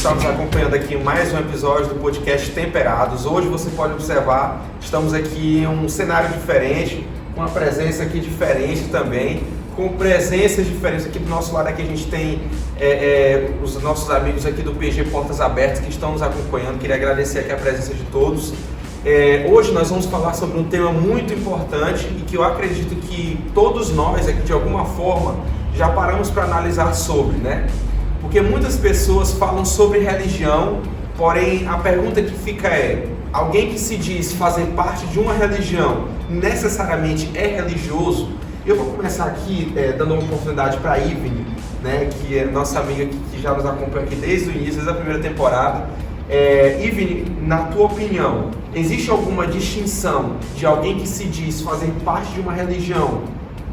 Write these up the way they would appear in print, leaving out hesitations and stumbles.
está nos acompanhando aqui em mais um episódio do podcast Temperados. Hoje você pode observar, estamos aqui em um cenário diferente, com uma presença aqui diferente também, com presenças diferentes. Aqui do nosso lado aqui a gente tem os nossos amigos aqui do PG Portas Abertas que estão nos acompanhando. Queria agradecer aqui a presença de todos. Hoje nós vamos falar sobre um tema muito importante e que eu acredito que todos nós aqui de alguma forma já paramos para analisar sobre, né? Porque muitas pessoas falam sobre religião, porém a pergunta que fica é: alguém que se diz fazer parte de uma religião necessariamente é religioso? Eu vou começar aqui dando uma oportunidade para a Ivne, né, que é nossa amiga que já nos acompanha aqui desde o início, desde a primeira temporada. Ivne, na tua opinião, existe alguma distinção de alguém que se diz fazer parte de uma religião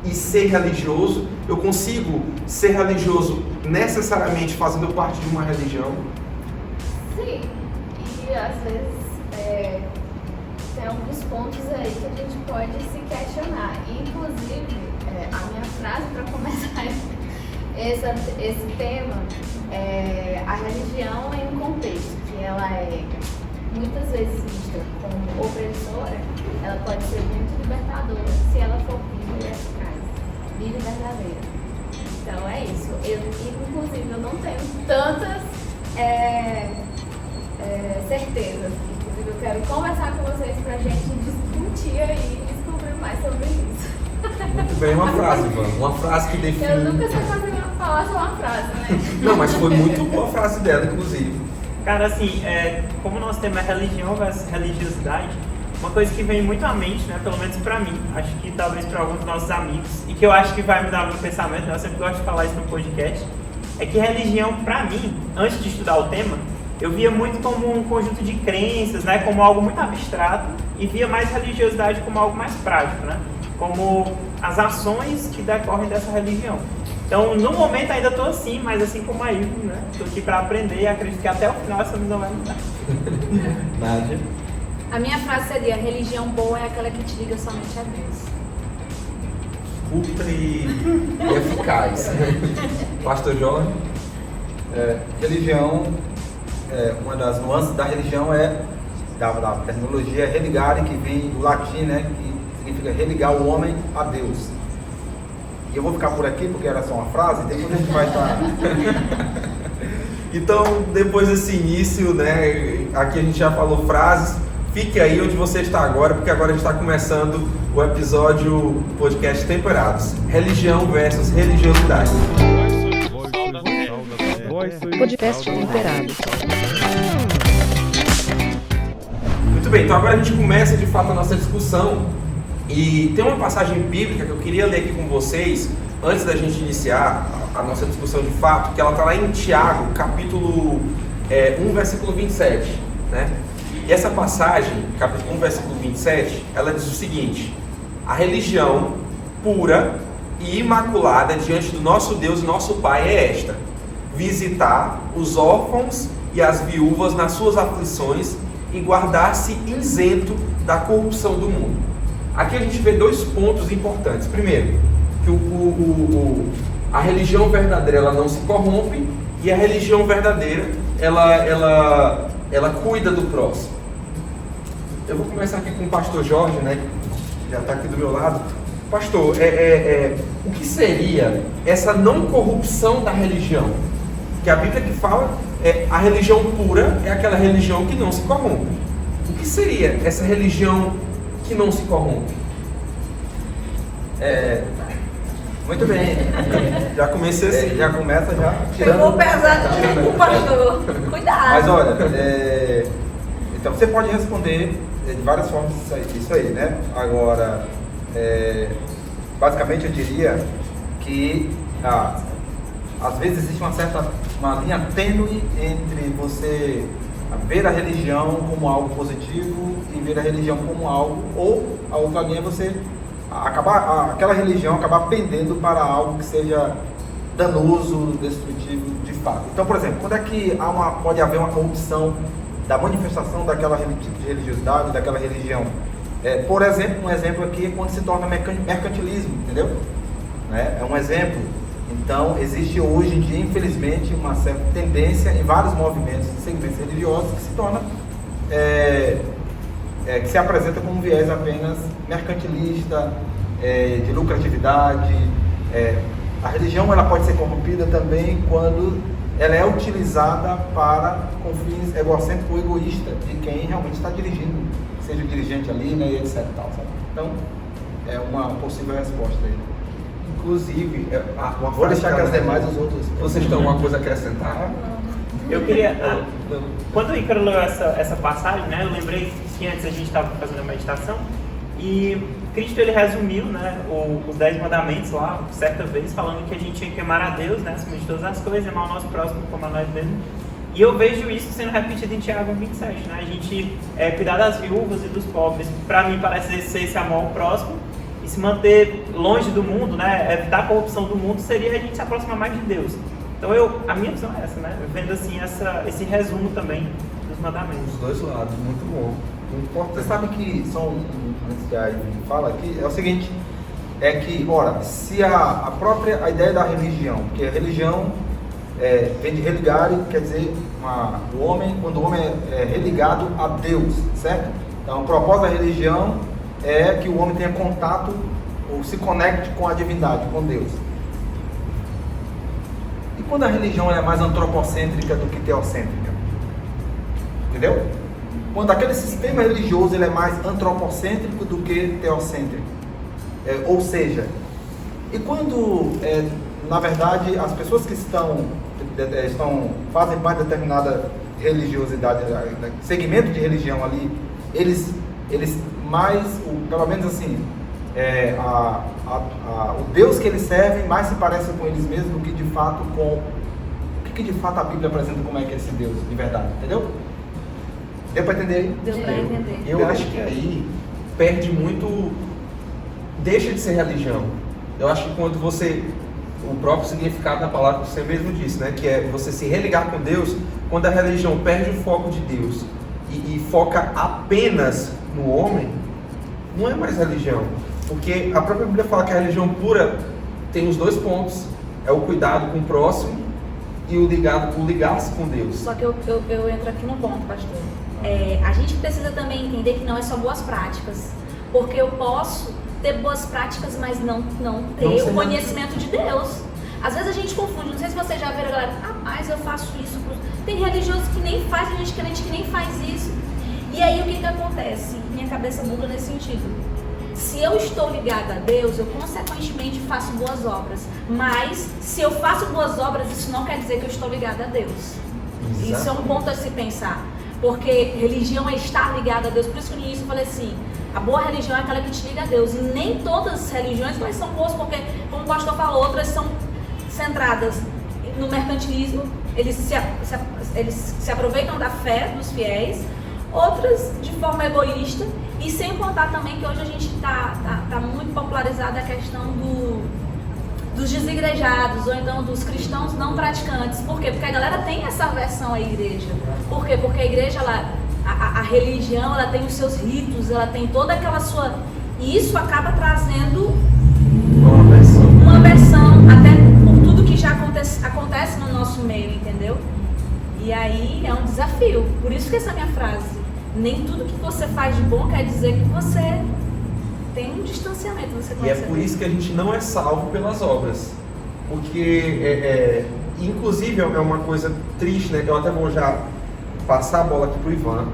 e ser religioso? Eu consigo ser religioso necessariamente fazendo parte de uma religião? Sim, e às vezes tem alguns pontos aí que a gente pode se questionar. Inclusive, a minha frase para começar esse tema é: a religião em um contexto que ela é muitas vezes vista como opressora, ela pode ser muito libertadora se ela for viva e eficaz, viva e verdadeira. Então é isso. Inclusive, eu não tenho tantas certezas. Inclusive, eu quero conversar com vocês pra gente discutir aí e descobrir mais sobre isso. Muito bem, uma frase, Ivan. Uma frase que define... Eu nunca sei falar só uma frase, né? Não, mas foi muito boa a frase dela, inclusive. Cara, assim, como o nosso tema é religião versus religiosidade, uma coisa que vem muito à mente, né, pelo menos pra mim, acho que talvez pra alguns dos nossos amigos, e que eu acho que vai mudar meu pensamento, né, eu sempre gosto de falar isso no podcast, é que religião, pra mim, antes de estudar o tema, eu via muito como um conjunto de crenças, né, como algo muito abstrato, e via mais religiosidade como algo mais prático, né, como as ações que decorrem dessa religião. Então, no momento ainda estou assim, mas assim como a Ivne, né, estou aqui para aprender e acredito que até o final essa visão vai mudar. Nádia? A minha frase seria: religião boa é aquela que te liga somente a Deus. Curta e eficaz. Pastor Jorge? Religião, uma das nuances da religião da terminologia religare, que vem do latim, né, que significa religar o homem a Deus. E eu vou ficar por aqui porque era só uma frase, depois a gente vai estar... Então, depois desse início, né, aqui a gente já falou frases. Fique aí onde você está agora, porque agora a gente está começando o episódio do podcast Temperados. Religião versus religiosidade. Podcast Temperados. Muito bem, então agora a gente começa de fato a nossa discussão. E tem uma passagem bíblica que eu queria ler aqui com vocês, antes da gente iniciar a nossa discussão de fato, que ela está lá em Tiago, capítulo 1, versículo 27, né? E essa passagem, capítulo 1, versículo 27, ela diz o seguinte: a religião pura e imaculada diante do nosso Deus e nosso Pai é esta: visitar os órfãos e as viúvas nas suas aflições e guardar-se isento da corrupção do mundo. Aqui a gente vê dois pontos importantes. Primeiro, que a religião verdadeira ela não se corrompe, e a religião verdadeira ela cuida do próximo. Eu vou começar aqui com o pastor Jorge, né, que já está aqui do meu lado. Pastor, o que seria essa não corrupção da religião? Que a Bíblia que fala, a religião pura é aquela religião que não se corrompe. O que seria essa religião que não se corrompe? Muito bem. Já comecei assim. Já começa Pegou pesado o pastor. Cuidado. Mas olha, então você pode responder de várias formas isso aí, né? Agora, basicamente eu diria que às vezes existe uma linha tênue entre você ver a religião como algo positivo e ver a religião como algo, ou a outra linha é você aquela religião acabar pendendo para algo que seja danoso, destrutivo de fato. Então, por exemplo, quando é que pode haver uma corrupção da manifestação daquela tipo de religiosidade, daquela religião? Por exemplo, um exemplo aqui é quando se torna mercantilismo, entendeu? É um exemplo. Então, existe hoje em dia, infelizmente, uma certa tendência em vários movimentos e segmentos religiosos que se torna, que se apresenta como um viés apenas mercantilista, de lucratividade. A religião ela pode ser corrompida também quando ela é utilizada com fins egocêntricos ou egoístas de quem realmente está dirigindo, seja o dirigente ali, né, e etc. Tal, sabe? Então, é uma possível resposta aí. Inclusive, Vou deixar que as demais os outros. Vocês têm alguma coisa a acrescentar? Eu queria. Quando o Ícaro leu essa passagem, né, eu lembrei que antes a gente estava fazendo a meditação e Cristo ele resumiu, né, os 10 mandamentos lá, certa vez, falando que a gente tinha que amar a Deus, né, acima de todas as coisas, amar o nosso próximo como a nós mesmos. E eu vejo isso sendo repetido em Tiago 27, né, a gente cuidar das viúvas e dos pobres. Para mim parece ser esse amor ao próximo. E se manter longe do mundo, né, evitar a corrupção do mundo, seria a gente se aproximar mais de Deus. Então a minha visão é essa, né, vendo assim esse resumo também dos mandamentos. Os dois lados, muito bom, muito importante. Você sabe que, antes que a Ivy fala aqui, é o seguinte, é que, ora, se a ideia da religião, porque a religião vem de religare, quer dizer, quando o homem é religado a Deus, certo? Então, o propósito da religião é que o homem tenha contato ou se conecte com a divindade, com Deus. E quando a religião é mais antropocêntrica do que teocêntrica? Entendeu? Quando aquele sistema religioso ele é mais antropocêntrico do que teocêntrico. Ou seja, e quando, na verdade, as pessoas que fazem parte de determinada religiosidade, segmento de religião ali, eles mais, pelo menos assim, o Deus que eles servem mais se parece com eles mesmos do que de fato com o que de fato a Bíblia apresenta como é que é esse Deus de verdade, entendeu? Deu para entender aí? Deu para entender. Eu acho que aí perde muito, deixa de ser religião. Eu acho que quando o próprio significado da palavra que você mesmo disse, né, que é você se religar com Deus, quando a religião perde o foco de Deus e foca apenas no homem, não é mais religião, porque a própria Bíblia fala que a religião pura tem os dois pontos, é o cuidado com o próximo e o ligar-se com Deus. Só que eu entro aqui no ponto, pastor. A gente precisa também entender que não é só boas práticas, porque eu posso ter boas práticas, mas não ter o conhecimento de Deus. Às vezes a gente confunde, não sei se vocês já viram, galera, mas eu faço isso. Tem religioso que nem faz, tem gente crente que nem faz isso. E aí o que acontece? Minha cabeça muda nesse sentido. Se eu estou ligada a Deus, eu consequentemente faço boas obras. Mas se eu faço boas obras, isso não quer dizer que eu estou ligada a Deus. Exato. Isso é um ponto a se pensar. Porque religião é estar ligada a Deus. Por isso que no início eu falei assim, a boa religião é aquela que te liga a Deus. E nem todas as religiões elas são boas, porque, como o pastor falou, outras são centradas no mercantilismo. Eles se aproveitam da fé dos fiéis. Outras de forma egoísta, e sem contar também que hoje a gente tá muito popularizada a questão dos desigrejados, ou então dos cristãos não praticantes. Por quê? Porque a galera tem essa aversão à igreja. Por quê? Porque a igreja, a religião, ela tem os seus ritos, ela tem toda aquela sua... E isso acaba trazendo uma aversão, até por tudo que já acontece no nosso meio, entendeu? E aí é um desafio. Por isso que essa é a minha frase. Nem tudo que você faz de bom quer dizer que você tem um distanciamento. E é por isso que a gente não é salvo pelas obras. Porque, inclusive, é uma coisa triste, né? Eu até vou já passar a bola aqui pro Ivan,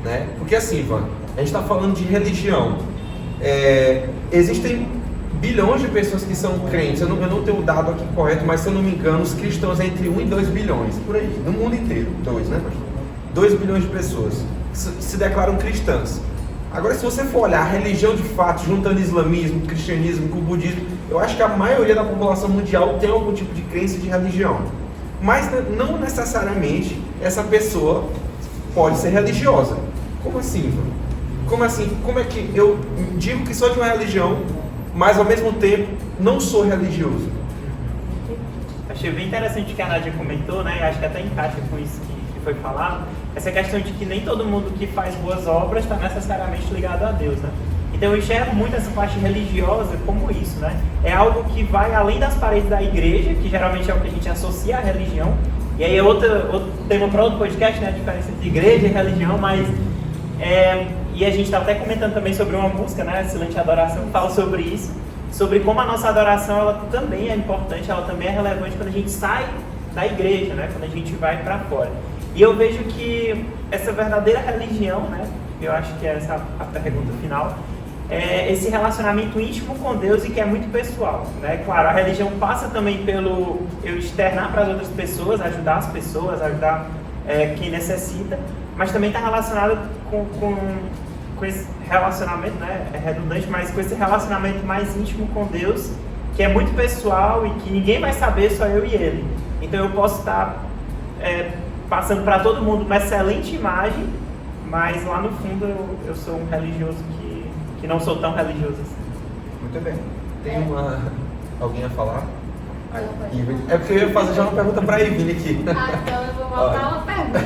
né? Porque assim, Ivan, a gente está falando de religião. Existem bilhões de pessoas que são crentes. Eu não tenho o dado aqui correto, mas se eu não me engano, os cristãos entre 1 e 2 bilhões, por aí, no mundo inteiro. 2, né? 2 bilhões de pessoas se declaram cristãs. Agora, se você for olhar a religião de fato, juntando islamismo, cristianismo com o budismo, eu acho que a maioria da população mundial tem algum tipo de crença de religião. Mas não necessariamente essa pessoa pode ser religiosa. Como assim, Ivan? Como assim? Como é que eu digo que sou de uma religião, mas ao mesmo tempo não sou religioso? Achei bem interessante o que a Nádia comentou, né? Acho que até encaixa com isso que foi falado. Essa questão de que nem todo mundo que faz boas obras está necessariamente ligado a Deus, né? Então eu enxergo muito essa parte religiosa como isso, né? É algo que vai além das paredes da igreja, que geralmente é o que a gente associa à religião. E aí é outro tema para outro podcast, né? A diferença entre igreja e religião, mas... e a gente está até comentando também sobre uma música, né? Excelente Adoração, que fala sobre isso. Sobre como a nossa adoração, ela também é importante, ela também é relevante quando a gente sai da igreja, né? Quando a gente vai para fora. E eu vejo que essa verdadeira religião, né? Eu acho que é essa a pergunta final, é esse relacionamento íntimo com Deus e que é muito pessoal, né? Claro, a religião passa também pelo eu externar para as outras pessoas, ajudar as pessoas, ajudar quem necessita, mas também está relacionado com esse relacionamento, né? É redundante, mas com esse relacionamento mais íntimo com Deus, que é muito pessoal e que ninguém vai saber, só eu e Ele. Então eu posso estar passando para todo mundo uma excelente imagem, mas lá no fundo eu sou um religioso que não sou tão religioso assim. Muito bem. Tem alguém a falar? Aí, É porque eu ia fazer já uma pergunta para a Ivine aqui. Então eu vou voltar uma pergunta.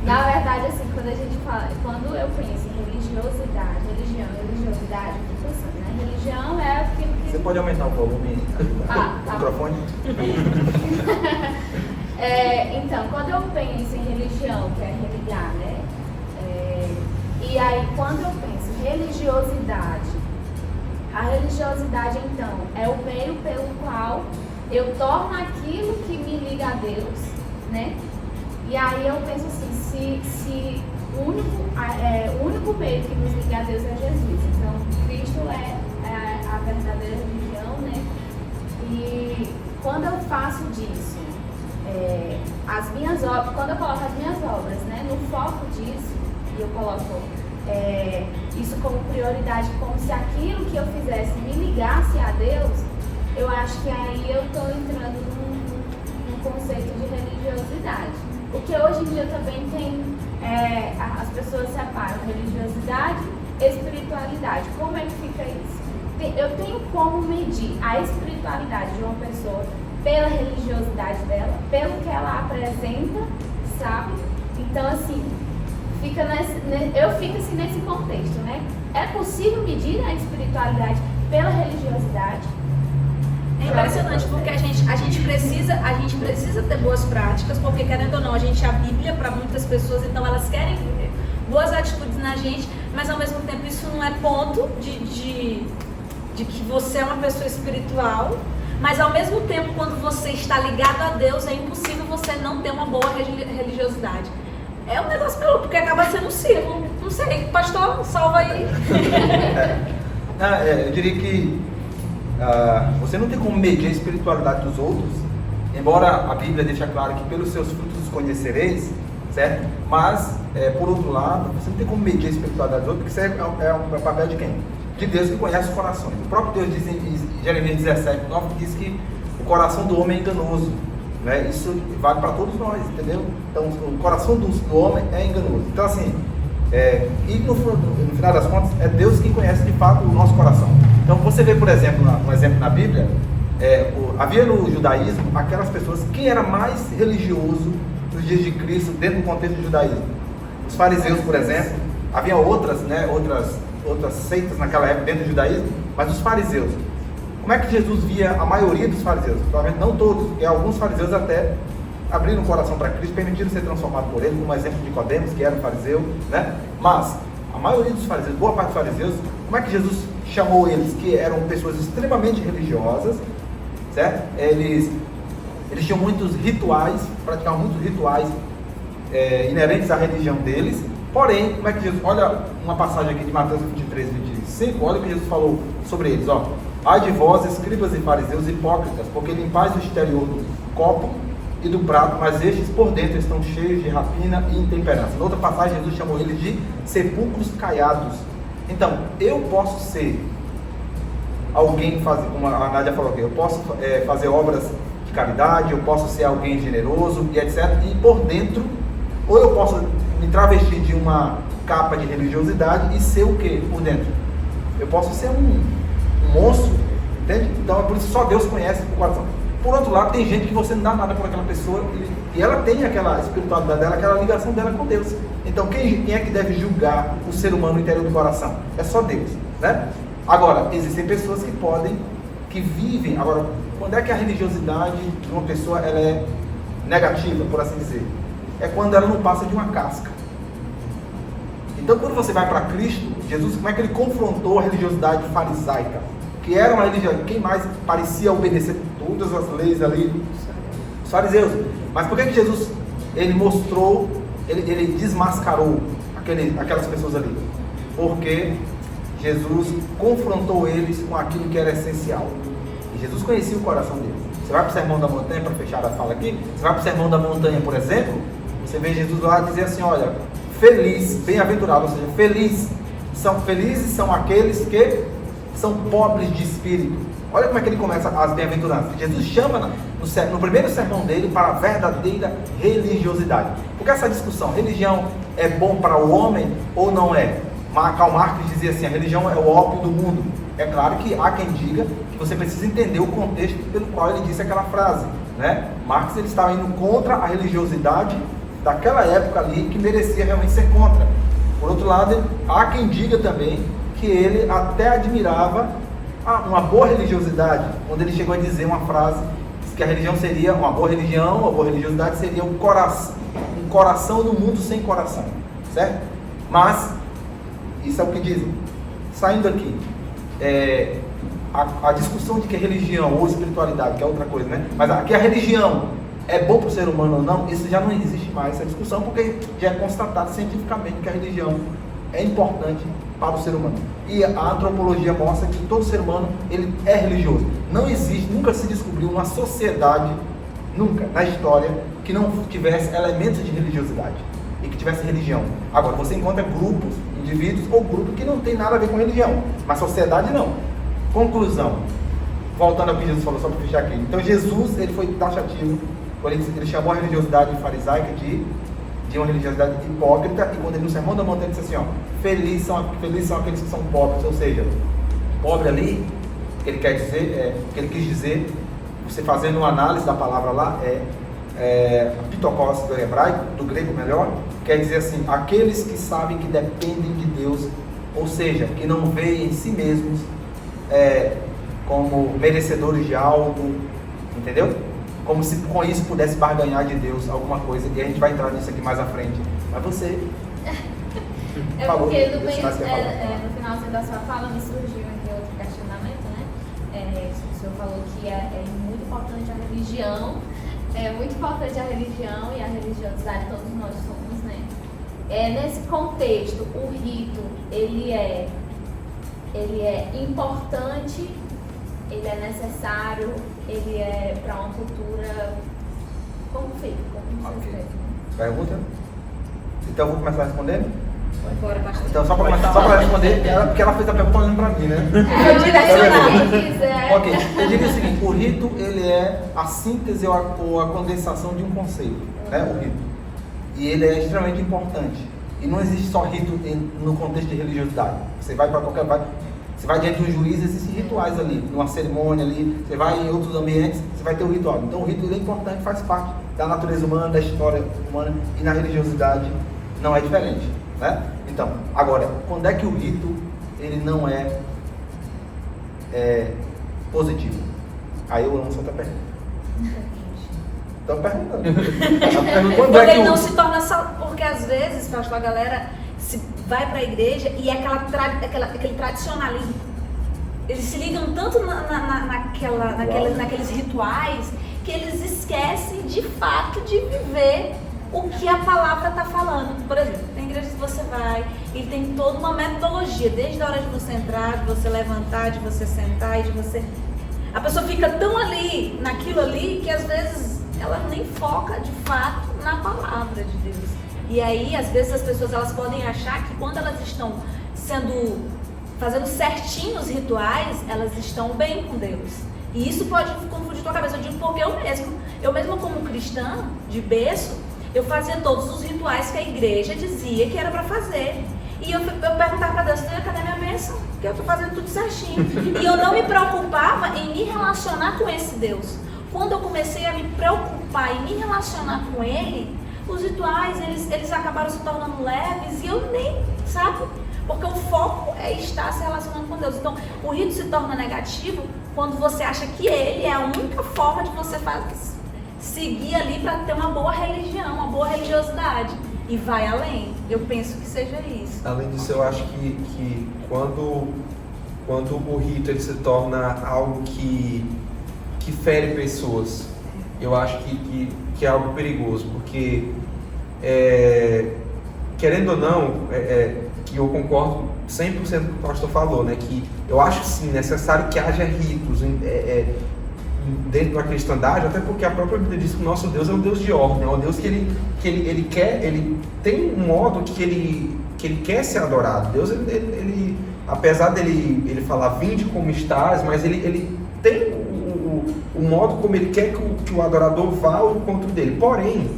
Na verdade, assim, quando eu penso em religiosidade, religiosidade, eu tô pensando, né? Religião é aquilo que... Você pode aumentar o volume do tá. microfone? Então, quando eu penso em religião, que é religar, né? E aí, quando eu penso em religiosidade, a religiosidade, então, é o meio pelo qual eu torno aquilo que me liga a Deus, né? E aí eu penso assim, se o único meio que nos liga a Deus é Jesus. Então, Cristo é a verdadeira religião, né? E quando eu faço disso, as minhas obras, quando eu coloco as minhas obras, né, no foco disso, e eu coloco isso como prioridade, como se aquilo que eu fizesse me ligasse a Deus, eu acho que aí eu estou entrando num conceito de religiosidade. Porque hoje em dia também tem, as pessoas separam religiosidade e espiritualidade. Como é que fica isso? Eu tenho como medir a espiritualidade de uma pessoa pela religiosidade dela, pelo que ela apresenta, sabe? Então, assim, eu fico assim nesse contexto, né? É possível medir a espiritualidade pela religiosidade? É impressionante, porque a gente precisa ter boas práticas, porque querendo ou não, a gente é a Bíblia para muitas pessoas, então elas querem ver boas atitudes na gente, mas ao mesmo tempo isso não é ponto de que você é uma pessoa espiritual, mas ao mesmo tempo quando você está ligado a Deus, é impossível você não ter uma boa religiosidade. É um negócio pelo porque acaba sendo um círculo. Não sei, pastor, salva aí. Eu diria que você não tem como medir a espiritualidade dos outros, embora a Bíblia deixe claro que pelos seus frutos os conhecereis, certo? Mas, por outro lado, você não tem como medir a espiritualidade dos outros, porque isso é o papel de quem? De Deus, que conhece os corações. O próprio Deus diz em Jeremias 17:9, diz que o coração do homem é enganoso, né? Isso vale para todos nós, entendeu? Então, o coração do homem é enganoso. Então, assim, e no final das contas, é Deus quem conhece de fato o nosso coração. Então, você vê, por exemplo, um exemplo na Bíblia, havia no judaísmo aquelas pessoas, quem era mais religioso nos dias de Cristo dentro do contexto do judaísmo? Os fariseus, por exemplo. Havia outras seitas naquela época dentro do judaísmo, mas os fariseus, como é que Jesus via a maioria dos fariseus? Provavelmente não todos, porque alguns fariseus até abriram o coração para Cristo, permitiram ser transformados por ele, como exemplo de Nicodemos, que era um fariseu, né? Mas a maioria dos fariseus, boa parte dos fariseus, como é que Jesus chamou eles? Que eram pessoas extremamente religiosas, certo? Eles tinham muitos rituais, praticavam muitos rituais inerentes à religião deles. Porém, como é que Jesus... Olha uma passagem aqui de Mateus 23:25, olha o que Jesus falou sobre eles, ó. Ai de vós, escribas e fariseus hipócritas, porque limpais o exterior do copo e do prato, mas estes por dentro estão cheios de rapina e intemperança. Em outra passagem, Jesus chamou eles de sepulcros caiados. Então, eu posso ser alguém, como a Nádia falou aqui, eu posso fazer obras de caridade, eu posso ser alguém generoso e etc. E por dentro, ou eu posso me travestir de uma capa de religiosidade e ser o que por dentro? Eu posso ser um monstro, entende? Então é por isso que só Deus conhece o coração. Por outro lado, tem gente que você não dá nada por aquela pessoa e ela tem aquela espiritualidade dela, aquela ligação dela com Deus. Então, quem é que deve julgar o ser humano no interior do coração? É só Deus, né? Agora, existem pessoas que vivem. Agora, quando é que a religiosidade de uma pessoa ela é negativa, por assim dizer? É quando ela não passa de uma casca. Então, quando você vai para Cristo, Jesus, como é que ele confrontou a religiosidade farisaica? Que era uma religião, quem mais parecia obedecer todas as leis ali? Os fariseus. Mas por que Jesus, ele mostrou, ele desmascarou aquelas pessoas ali? Porque Jesus confrontou eles com aquilo que era essencial. E Jesus conhecia o coração deles. Você vai para o Sermão da Montanha, para fechar a fala aqui, você vai para o Sermão da Montanha, por exemplo, você vê Jesus lá dizer assim, olha, feliz, bem-aventurado, ou seja, felizes são aqueles que são pobres de espírito. Olha como é que ele começa as bem-aventuranças. Jesus chama no primeiro sermão dele para a verdadeira religiosidade. Porque essa discussão, religião é bom para o homem ou não é? Karl Marx dizia assim, a religião é o ópio do mundo. É claro que há quem diga que você precisa entender o contexto pelo qual ele disse aquela frase, né? Marx ele estava indo contra a religiosidade daquela época ali, que merecia realmente ser contra. Por outro lado, há quem diga também que ele até admirava uma boa religiosidade, quando ele chegou a dizer uma frase, que a religião seria uma boa religião, uma boa religiosidade seria um coração no mundo sem coração, certo? Mas, isso é o que dizem. Saindo aqui, a discussão de que religião ou espiritualidade, que é outra coisa, né? Mas que a religião é bom para o ser humano ou não, isso já não existe mais, essa discussão, porque já é constatado cientificamente que a religião é importante para o ser humano. E a antropologia mostra que todo ser humano ele é religioso. Não existe, nunca se descobriu uma sociedade, nunca, na história, que não tivesse elementos de religiosidade e que tivesse religião. Agora, você encontra grupos, indivíduos ou grupos que não tem nada a ver com religião, mas sociedade não. Conclusão, voltando ao que Jesus falou, só para fechar aqui. Então Jesus, ele foi taxativo, quando ele chamou a religiosidade farisaica de uma religiosidade hipócrita, e quando ele no Sermão da Montanha disse assim, ó, felizes são aqueles que são pobres, ou seja, pobre ali, que ele quer dizer, que ele quis dizer, você fazendo uma análise da palavra lá, pitokos do hebraico, do grego melhor, quer dizer assim, aqueles que sabem que dependem de Deus, ou seja, que não veem em si mesmos como merecedores de algo, entendeu? Como se com isso pudesse barganhar de Deus alguma coisa, e a gente vai entrar nisso aqui mais à frente. Mas você falou, porque no finalzinho da sua fala me surgiu aqui outro questionamento, né? O senhor falou que é muito importante a religião, e a religiosidade todos nós somos, né? Nesse contexto, o rito, ele é importante, ele é necessário, ele é para uma cultura. Como fica? Como vocês veem? Pergunta? Então eu vou começar respondendo? Bora, pastor. Então só para responder, porque ela fez a pergunta olhando para mim, né? Ok, eu diria o seguinte, o rito ele é a síntese ou a condensação de um conceito, né? O rito. E ele é extremamente importante. E não existe só rito no contexto de religiosidade. Você vai para qualquer... Você vai diante de um juiz, existem rituais ali, numa cerimônia ali, você vai em outros ambientes, você vai ter um ritual. Então o rito é importante, faz parte da natureza humana, da história humana, e na religiosidade não é diferente, né? Então, agora, quando é que o rito ele não é positivo? Aí eu lanço outra pergunta. Estou perguntando. Quando ele não se torna só, porque às vezes, pastor, a galera vai para a igreja e é aquele tradicionalismo. Eles se ligam tanto naqueles rituais que eles esquecem de fato de viver o que a palavra está falando. Por exemplo, tem igrejas que você vai e tem toda uma metodologia, desde a hora de você entrar, de você levantar, de você sentar e de você... A pessoa fica tão ali, naquilo ali, que às vezes ela nem foca de fato na palavra de Deus. E aí, às vezes, as pessoas elas podem achar que quando elas estão fazendo certinho os rituais, elas estão bem com Deus. E isso pode confundir tua cabeça. Eu digo porque eu mesmo como cristã, de berço, eu fazia todos os rituais que a igreja dizia que era para fazer. E eu perguntava para Deus, cadê minha bênção? Porque eu estou fazendo tudo certinho. E eu não me preocupava em me relacionar com esse Deus. quando eu comecei a me preocupar e me relacionar com ele, os rituais, eles acabaram se tornando leves e eu nem, sabe? Porque o foco é estar se relacionando com Deus. Então, o rito se torna negativo quando você acha que ele é a única forma de você seguir ali para ter uma boa religião, uma boa religiosidade. E vai além. Eu penso que seja isso. Além disso, eu acho que quando o rito ele se torna algo que fere pessoas, eu acho que é algo perigoso, porque querendo ou não, que eu concordo 100% com o que o pastor falou, né, que eu acho sim necessário que haja ritos dentro da cristandade, até porque a própria Bíblia diz que o nosso Deus é um Deus de ordem, é um Deus que ele tem um modo que ele quer ser adorado. Deus, ele apesar dele falar vinde como estás, mas ele tem o modo como ele quer que o adorador vá ao encontro dele. Porém,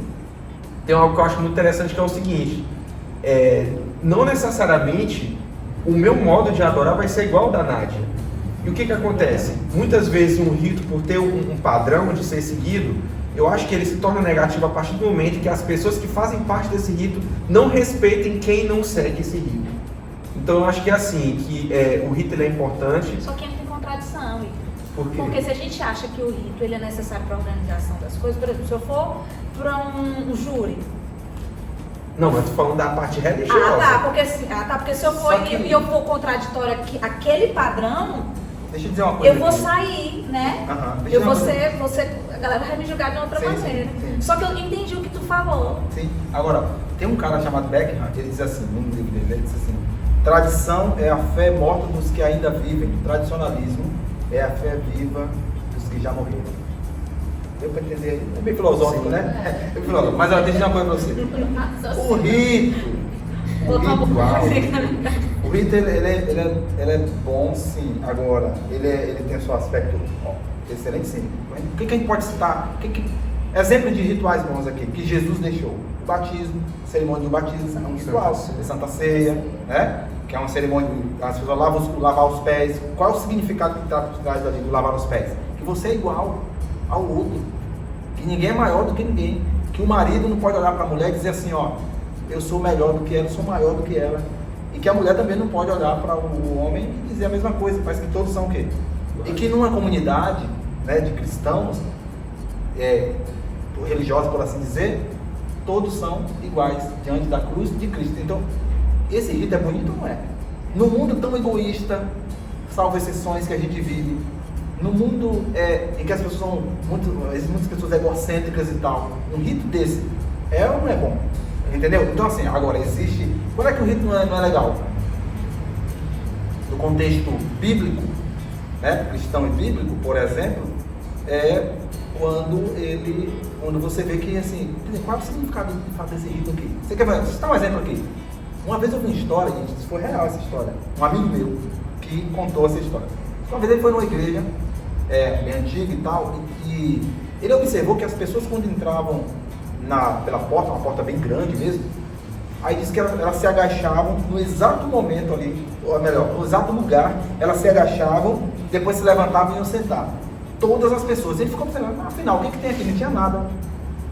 tem algo que eu acho muito interessante, que é o seguinte, não necessariamente o meu modo de adorar vai ser igual ao da Nádia. E o que acontece? Muitas vezes um rito, por ter um padrão de ser seguido, eu acho que ele se torna negativo a partir do momento que as pessoas que fazem parte desse rito não respeitem quem não segue esse rito. Então eu acho que é assim, que o rito ele é importante. Só que entra em contradição, Ito. Por quê? Porque se a gente acha que o rito ele é necessário para a organização das coisas, por exemplo, se eu for para um júri. Não, mas eu tô falando da parte religiosa. Porque se eu for e eu for contraditório aquele padrão, Deixa eu dizer uma coisa. eu vou sair, né? Eu vou ser, a galera vai me julgar de outra maneira. Sim. Só que eu entendi o que tu falou. Sim. Agora, tem um cara chamado Beckham, ele diz assim, no livro dele, ele diz assim: tradição é a fé morta dos que ainda vivem, tradicionalismo é a fé viva dos que já morreram. Deu pra entender aí? É bem filosófico, Sim. né? É bem filosófico. Mas ó, deixa eu dizer uma coisa pra você. O rito, o rito ele é bom, sim. Agora, ele tem o seu aspecto excelente, sim. O que a gente pode citar? Exemplo de rituais bons aqui, que Jesus deixou. O batismo, cerimônia do batismo, é um ritual. A Santa Ceia, né? Que é uma cerimônia, as pessoas lavar os pés. Qual é o significado que traz ali do lavar os pés? Que você é igual ao outro. Que ninguém é maior do que ninguém. Que o marido não pode olhar para a mulher e dizer assim, ó, eu sou melhor do que ela, eu sou maior do que ela. E que a mulher também não pode olhar para o homem e dizer a mesma coisa, parece que todos são o quê? E que numa comunidade, né, de cristãos, religiosos por assim dizer, todos são iguais diante da cruz de Cristo. Então, esse rito é bonito ou não é? No mundo tão egoísta, salvo exceções que a gente vive, no mundo em que as pessoas são muitas pessoas egocêntricas e tal, um rito desse é ou não é bom? Entendeu? Então assim, agora existe. Quando é que o rito não é legal? No contexto bíblico, né, cristão e bíblico, por exemplo, é quando você vê que assim, qual é o significado de fato desse rito aqui? Você quer ver? Vou dar um exemplo aqui. Uma vez eu vi uma história, gente, isso foi real essa história. Um amigo meu que contou essa história. Uma vez ele foi numa igreja bem antiga e tal, e ele observou que as pessoas quando entravam pela porta, uma porta bem grande mesmo, aí disse que elas se agachavam no exato momento ali, ou melhor, no exato lugar, elas se agachavam, depois se levantavam e iam sentar. Todas as pessoas. Ele ficou observando, afinal, o que tem aqui? Não tinha nada.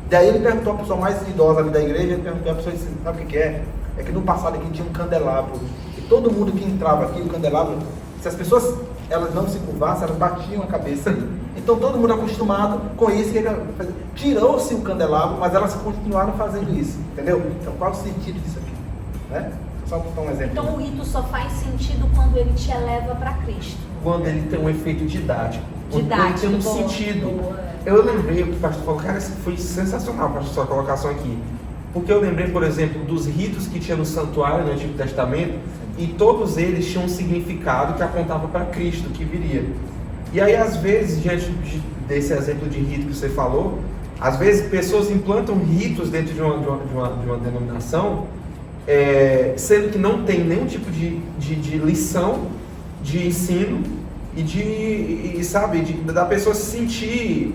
Daí ele perguntou à pessoa mais idosa ali da igreja, ele perguntou à pessoa e disse, sabe o que é? É que no passado aqui tinha um candelabro, e todo mundo que entrava aqui, o candelabro, se as pessoas elas não se curvassem, elas batiam a cabeça aí. Então todo mundo acostumado com isso, tirou-se o candelabro, mas elas continuaram fazendo isso, entendeu? Então qual é o sentido disso aqui? Né? Só para dar um exemplo. Então o rito só faz sentido quando ele te eleva para Cristo. Quando ele tem um efeito didático. Quando ele tem um Boa. sentido. Eu lembrei o que o pastor falou, cara, foi sensacional, pastor, sua colocação aqui. Porque eu lembrei, por exemplo, dos ritos que tinha no santuário no Antigo Testamento, e todos eles tinham um significado que apontava para Cristo que viria. E aí, às vezes, diante desse exemplo de rito que você falou, às vezes pessoas implantam ritos dentro de uma denominação, sendo que não tem nenhum tipo de lição, de ensino, da pessoa se sentir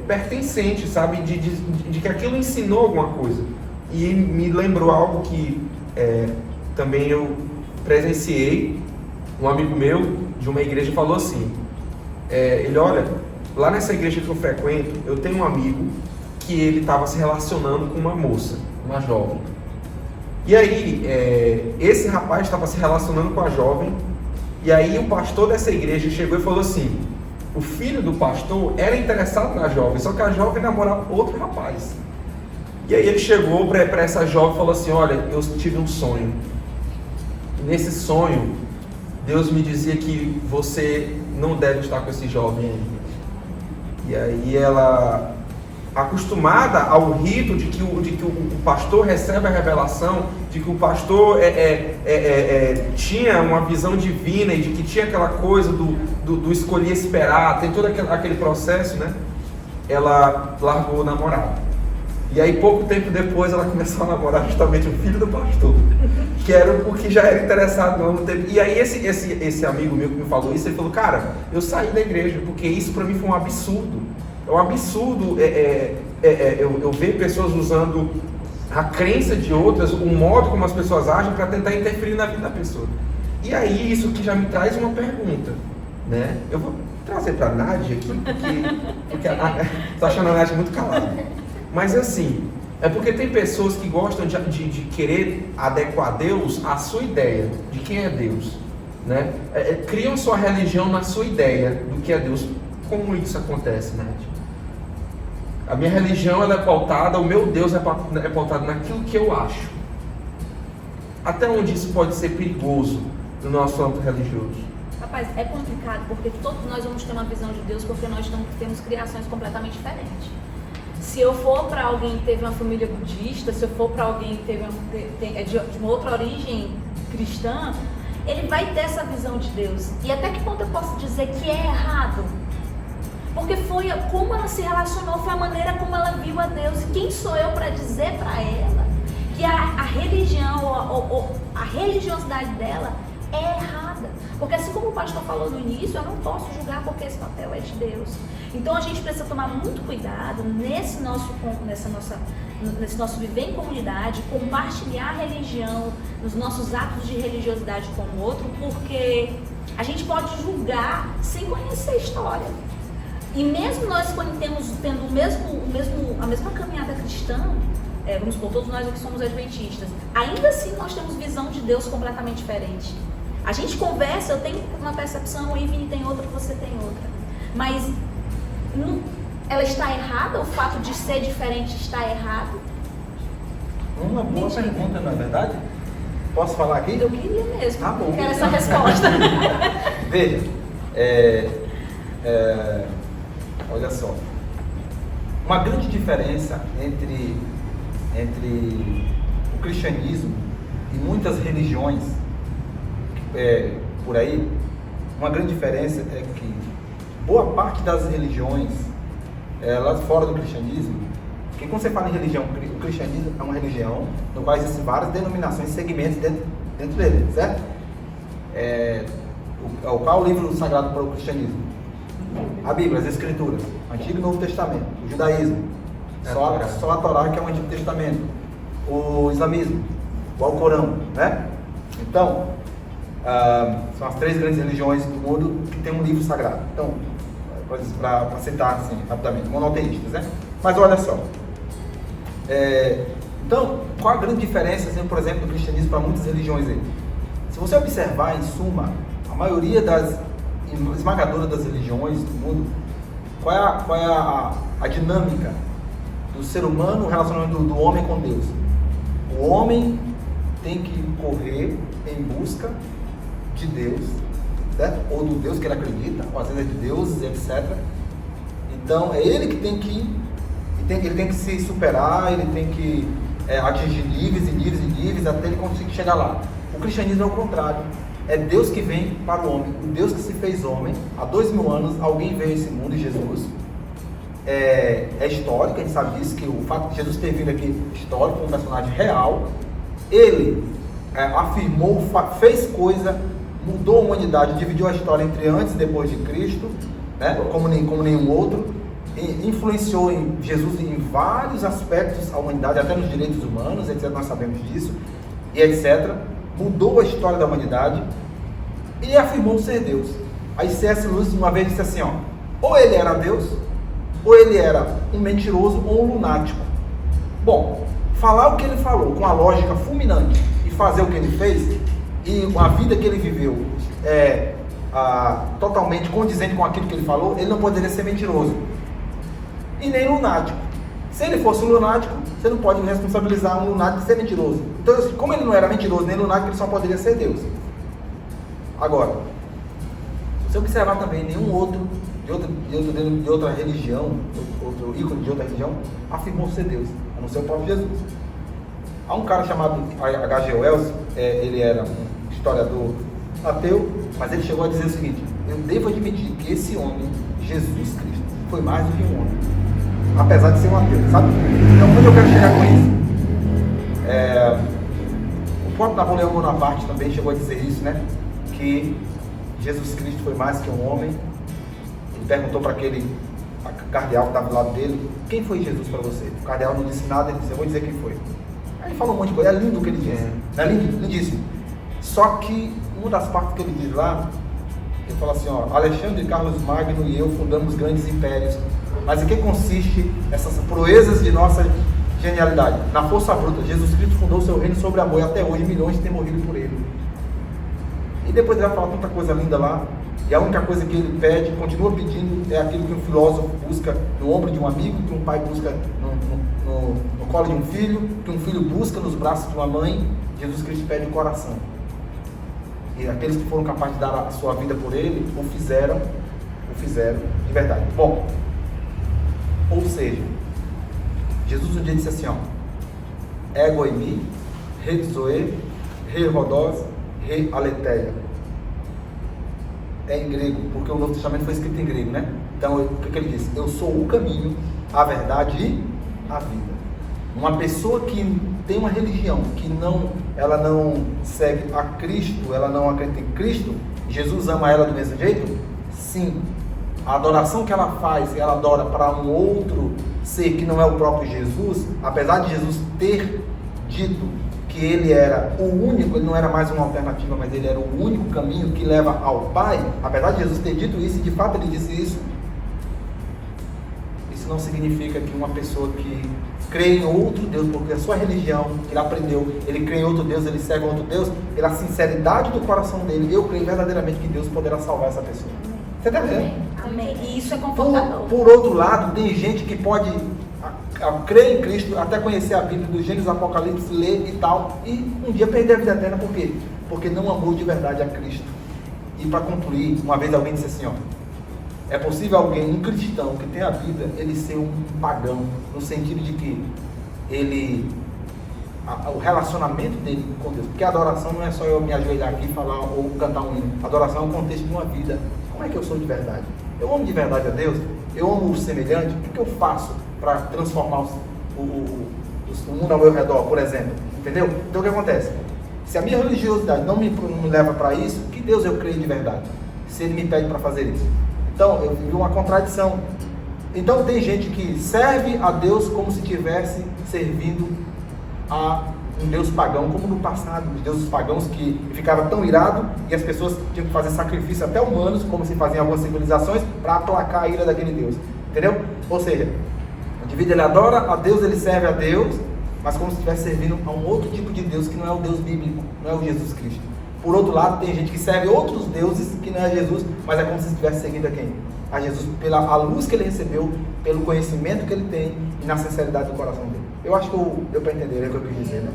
pertencente, sabe, de que aquilo ensinou alguma coisa. E me lembrou algo que também eu presenciei. Um amigo meu de uma igreja falou assim, ele, olha, lá nessa igreja que eu frequento, eu tenho um amigo que ele estava se relacionando com uma moça, uma jovem. E aí, esse rapaz estava se relacionando com a jovem, e aí o pastor dessa igreja chegou e falou assim, o filho do pastor era interessado na jovem, só que a jovem namorava outro rapaz. E aí ele chegou para essa jovem e falou assim, olha, eu tive um sonho. E nesse sonho, Deus me dizia que você não deve estar com esse jovem aí. E aí ela, acostumada ao rito de que o pastor recebe a revelação, de que o pastor tinha uma visão divina e de que tinha aquela coisa do escolher esperar, tem todo aquele processo, né? Ela largou o namorado. E aí pouco tempo depois ela começou a namorar justamente o filho do pastor, que era porque já era interessado no ano tempo. E aí esse amigo meu que me falou isso, ele falou, cara, eu saí da igreja, porque isso para mim foi um absurdo. É um absurdo eu ver pessoas usando a crença de outras, o modo como as pessoas agem para tentar interferir na vida da pessoa. E aí isso que já me traz uma pergunta, né? Eu vou trazer para a Nádia aqui, porque tô achando a Nádia muito calada. Mas assim, é porque tem pessoas que gostam de querer adequar Deus à sua ideia de quem é Deus, né? Criam sua religião na sua ideia do que é Deus. Como isso acontece, Nádia? A minha religião ela é pautada, o meu Deus é pautado naquilo que eu acho. Até onde isso pode ser perigoso no nosso âmbito religioso? Rapaz, é complicado porque todos nós vamos ter uma visão de Deus porque nós temos criações completamente diferentes. Se eu for para alguém que teve uma família budista, se eu for para alguém que é de uma outra origem cristã, ele vai ter essa visão de Deus. E até que ponto eu posso dizer que é errado? Porque foi como ela se relacionou, foi a maneira como ela viu a Deus. E quem sou eu para dizer para ela que a religião, a religiosidade dela é errada? Porque assim como o pastor falou no início, eu não posso julgar porque esse papel é de Deus. Então a gente precisa tomar muito cuidado nesse nosso viver em comunidade, compartilhar a religião, nos nossos atos de religiosidade com o outro, porque a gente pode julgar sem conhecer a história. E mesmo nós tendo a mesma caminhada cristã, vamos supor, todos nós aqui somos adventistas, ainda assim nós temos visão de Deus completamente diferente. A gente conversa, eu tenho uma percepção, o Ivini tem outra, você tem outra. Mas ela está errada? O fato de ser diferente está errado? Uma boa pergunta, não é verdade? Posso falar aqui? Eu queria mesmo. Ah, bom. Quero essa resposta. Veja, olha só. Uma grande diferença entre o cristianismo e muitas religiões por aí, uma grande diferença é que boa parte das religiões, lá fora do cristianismo, porque quando você fala em religião, o cristianismo é uma religião no qual existem várias denominações e segmentos dentro dele, certo? Qual é o livro sagrado para o cristianismo? A Bíblia, as Escrituras, Antigo e Novo Testamento, o judaísmo, só a Torá que é o Antigo Testamento, o islamismo, o Alcorão, né? Então, são as 3 grandes religiões do mundo que tem um livro sagrado. Então, para citar assim, rapidamente, monoteístas, né? Mas olha só. Então, qual a grande diferença, assim, por exemplo, do cristianismo para muitas religiões aí? Se você observar, em suma, a maioria esmagadora das religiões do mundo, qual é a dinâmica do ser humano, o relacionamento do homem com Deus? O homem tem que correr em busca de Deus, certo? Ou do Deus que ele acredita, ou às vezes é de deuses, etc. Então é ele que tem que se superar, ele tem que atingir níveis e níveis e níveis até ele conseguir chegar lá. O cristianismo é o contrário, é Deus que vem para o homem, o Deus que se fez homem. Há 2000 anos alguém veio a esse mundo, Jesus. É histórico, a gente sabe disso, que o fato de Jesus ter vindo aqui histórico, um personagem real, ele afirmou, fez coisa, mudou a humanidade, dividiu a história entre antes e depois de Cristo, né? como nenhum outro, influenciou Jesus em vários aspectos a humanidade, até nos direitos humanos, etc. Nós sabemos disso, e etc. Mudou a história da humanidade e afirmou ser Deus. Aí C.S. Lewis uma vez disse assim, Ou ele era Deus, ou ele era um mentiroso ou um lunático. Bom, falar o que ele falou com a lógica fulminante e fazer o que ele fez, e a vida que ele viveu totalmente condizente com aquilo que ele falou, ele não poderia ser mentiroso e nem lunático. Se ele fosse um lunático, você não pode responsabilizar um lunático de ser mentiroso. Então, como ele não era mentiroso nem lunático, ele só poderia ser Deus. Agora, se você observar também, nenhum outro de outra religião, outro ícone de outra religião, afirmou ser Deus, a não ser o próprio Jesus. Há um cara chamado H.G. Wells, ele era um historiador ateu, mas ele chegou a dizer o seguinte: eu devo admitir que esse homem, Jesus Cristo, foi mais do que um homem, apesar de ser um ateu, sabe? Então, onde eu quero chegar com isso? O próprio Napoleão Bonaparte também chegou a dizer isso, né? Que Jesus Cristo foi mais que um homem. Ele perguntou para aquele cardeal que estava do lado dele: quem foi Jesus para você? O cardeal não disse nada, ele disse: eu vou dizer quem foi. Aí ele falou um monte de coisa, é lindo o que ele disse, não é lindo? Lindíssimo. Só que uma das partes que ele diz lá, ele fala assim: ó, Alexandre, Carlos Magno e eu fundamos grandes impérios, mas em que consiste essas proezas de nossa genialidade? Na força bruta. Jesus Cristo fundou seu reino sobre amor e até hoje milhões têm morrido por ele. E depois ele vai falar tanta coisa linda lá, e a única coisa que ele pede, continua pedindo, é aquilo que um filósofo busca no ombro de um amigo, que um pai busca no colo de um filho, que um filho busca nos braços de uma mãe. Jesus Cristo pede o coração. E aqueles que foram capazes de dar a sua vida por ele, o fizeram de verdade. Bom, ou seja, Jesus um dia disse assim, ó: ego eimi, rei zoe, rei rodós, rei aletheia. É em grego, porque o Novo Testamento foi escrito em grego, né? Então, o que ele disse? Eu sou o caminho, a verdade e a vida. Uma pessoa que tem uma religião que ela não segue a Cristo, ela não acredita em Cristo, Jesus ama ela do mesmo jeito? Sim. A adoração que ela faz, ela adora para um outro ser que não é o próprio Jesus, apesar de Jesus ter dito que ele era o único, ele não era mais uma alternativa, mas ele era o único caminho que leva ao Pai, apesar de Jesus ter dito isso, e de fato ele disse isso, isso não significa que uma pessoa que crê em outro Deus, porque a sua religião, que ele aprendeu, ele crê em outro Deus, ele segue outro Deus, pela sinceridade do coração dele, eu creio verdadeiramente que Deus poderá salvar essa pessoa. Você está vendo? Amém. E isso é confortador. Por outro lado, tem gente que pode crer em Cristo, até conhecer a Bíblia, do Gênesis, Apocalipse, ler e tal, e um dia perder a vida eterna. Por quê? Porque não amou de verdade a Cristo. E para concluir, uma vez alguém disse assim, ó: é possível alguém, um cristão que tem a Bíblia, ele ser um pagão, no sentido de que o relacionamento dele com Deus, porque a adoração não é só eu me ajoelhar aqui e falar ou cantar um hino. A adoração é um contexto de uma vida. Como é que eu sou de verdade? Eu amo de verdade a Deus? Eu amo o semelhante? O que eu faço para transformar o mundo ao meu redor, por exemplo? Entendeu? Então o que acontece? Se a minha religiosidade não me leva para isso, que Deus eu creio de verdade? Se Ele me pede para fazer isso. Então eu vivi uma contradição. Então tem gente que serve a Deus como se estivesse servindo a um Deus pagão, como no passado, os deuses pagãos que ficava tão irado e as pessoas tinham que fazer sacrifício até humanos, como se fazia em algumas civilizações, para aplacar a ira daquele Deus. Entendeu? Ou seja, o indivíduo ele adora a Deus, ele serve a Deus, mas como se estivesse servindo a um outro tipo de Deus que não é o Deus bíblico, não é o Jesus Cristo. Por outro lado, tem gente que serve outros deuses que não é Jesus, mas é como se estivesse seguindo a quem? A Jesus, pela luz que ele recebeu, pelo conhecimento que ele tem e na sinceridade do coração dele. Eu acho que deu para entender o que eu quis dizer, né?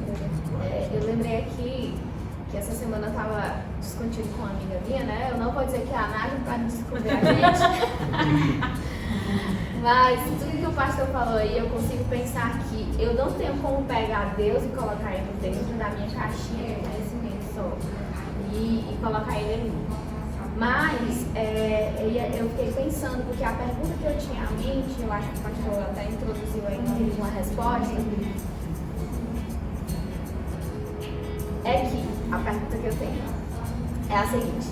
Eu lembrei aqui que essa semana eu estava discutindo com uma amiga minha, né? Eu não vou dizer que é a Nádia para descobrir a gente. Mas tudo que o pastor falou aí, eu consigo pensar que eu não tenho como pegar Deus e colocar ele dentro da minha caixinha de conhecimento só. E colocar ele ali. Mas eu fiquei pensando, porque a pergunta que eu tinha à mente, eu acho que o pastor até introduziu aí uma resposta, é que a pergunta que eu tenho é a seguinte: